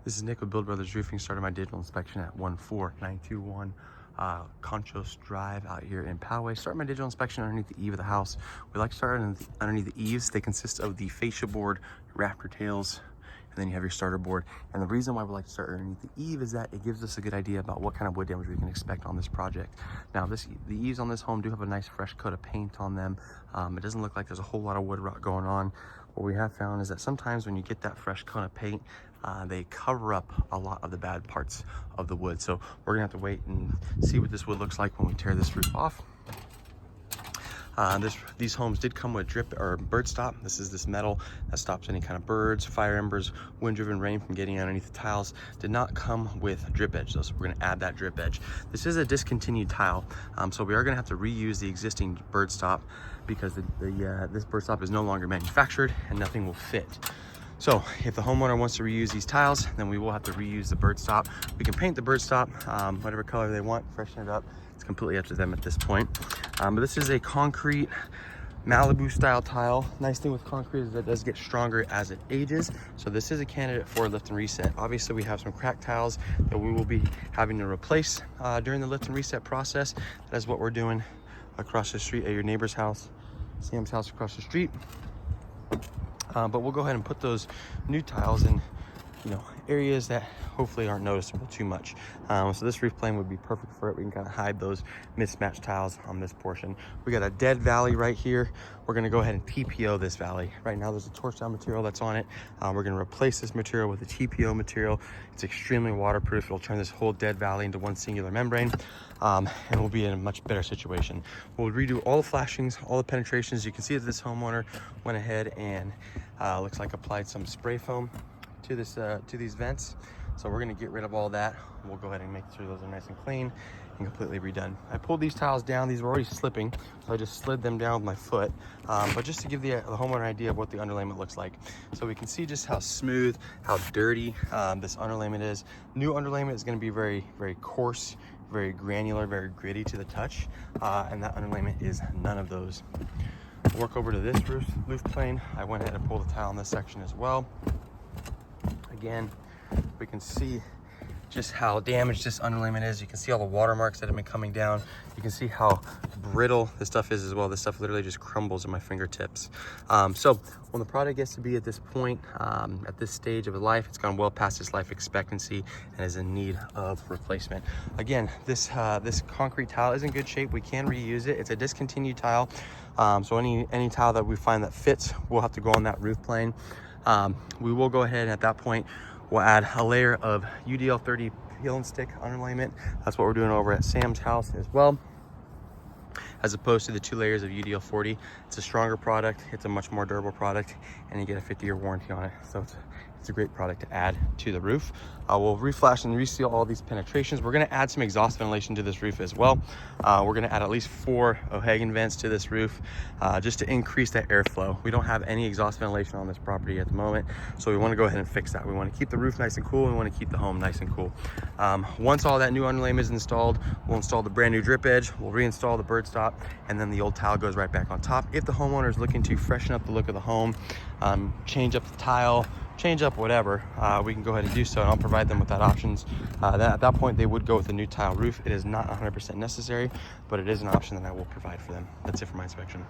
This is Nick with Build Brothers Roofing. Started my digital inspection at 14921 Conchos Drive out here in Poway. Started my digital inspection underneath the eave of the house. We like to start underneath the eaves. They consist of the fascia board, rafter tails, and then you have your starter board. And the reason why we like to start underneath the eave is that it gives us a good idea about what kind of wood damage we can expect on this project. Now, the eaves on this home do have a nice fresh coat of paint on them. It doesn't look like there's a whole lot of wood rot going on. What we have found is that sometimes when you get that fresh coat of paint, they cover up a lot of the bad parts of the wood. So we're gonna have to wait and see what this wood looks like when we tear this roof off. These homes did come with drip or bird stop. This is this metal that stops any kind of birds, fire embers, wind-driven rain from getting underneath the tiles. Did not come with drip edge though, so we're gonna add that drip edge. This is a discontinued tile, so we are gonna have to reuse the existing bird stop because this bird stop is no longer manufactured and nothing will fit. So if the homeowner wants to reuse these tiles, then we will have to reuse the bird stop. We can paint the bird stop whatever color they want, freshen it up. It's completely up to them at this point. But this is a concrete Malibu style tile. Nice thing with concrete is that it does get stronger as it ages. So this is a candidate for lift and reset. Obviously we have some cracked tiles that we will be having to replace during the lift and reset process. That is what we're doing across the street at your neighbor's house, Sam's house across the street. But we'll go ahead and put those new tiles in, areas that hopefully aren't noticeable too much. So this roof plane would be perfect for it. We can kind of hide those mismatched tiles on this portion. We got a dead valley right here. We're gonna go ahead and TPO this valley. Right now there's a torch down material that's on it. We're gonna replace this material with a TPO material. It's extremely waterproof. It'll turn this whole dead valley into one singular membrane, and we'll be in a much better situation. We'll redo all the flashings, all the penetrations. You can see that this homeowner went ahead and looks like applied some spray foam to these vents. So we're gonna get rid of all that. We'll go ahead and make sure those are nice and clean and completely redone. I pulled these tiles down. These were already slipping, so I just slid them down with my foot. But just to give the homeowner an idea of what the underlayment looks like. So we can see just how smooth, how dirty this underlayment is. New underlayment is gonna be very, very coarse, very granular, very gritty to the touch. And that underlayment is none of those. Work over to this roof plane. I went ahead and pulled the tile in this section as well. Again, we can see just how damaged this underlayment is. You can see all the watermarks that have been coming down. You can see how brittle this stuff is as well. This stuff literally just crumbles at my fingertips. So when the product gets to be at this point, at this stage of life, it's gone well past its life expectancy and is in need of replacement. Again, this concrete tile is in good shape. We can reuse it. It's a discontinued tile. So any tile that we find that fits, we'll have to go on that roof plane. We will go ahead and at that point, we'll add a layer of UDL 30 peel and stick underlayment. That's what we're doing over at Sam's house as well, as opposed to the 2 layers of UDL 40. It's a stronger product, it's a much more durable product, and you get a 50-year warranty on it. So it's a great product to add to the roof. We'll reflash and reseal all these penetrations. We're gonna add some exhaust ventilation to this roof as well. We're gonna add at least 4 O'Hagan vents to this roof just to increase that airflow. We don't have any exhaust ventilation on this property at the moment, so we wanna go ahead and fix that. We wanna keep the roof nice and cool, and we wanna keep the home nice and cool. Once all that new underlayment is installed, we'll install the brand new drip edge, we'll reinstall the bird stop, and then the old tile goes right back on top. If the homeowner is looking to freshen up the look of the home, change up the tile, change up whatever, we can go ahead and do so, and I'll provide them with that options. At that point, they would go with a new tile roof. It is not 100% necessary, but it is an option that I will provide for them. That's it for my inspection.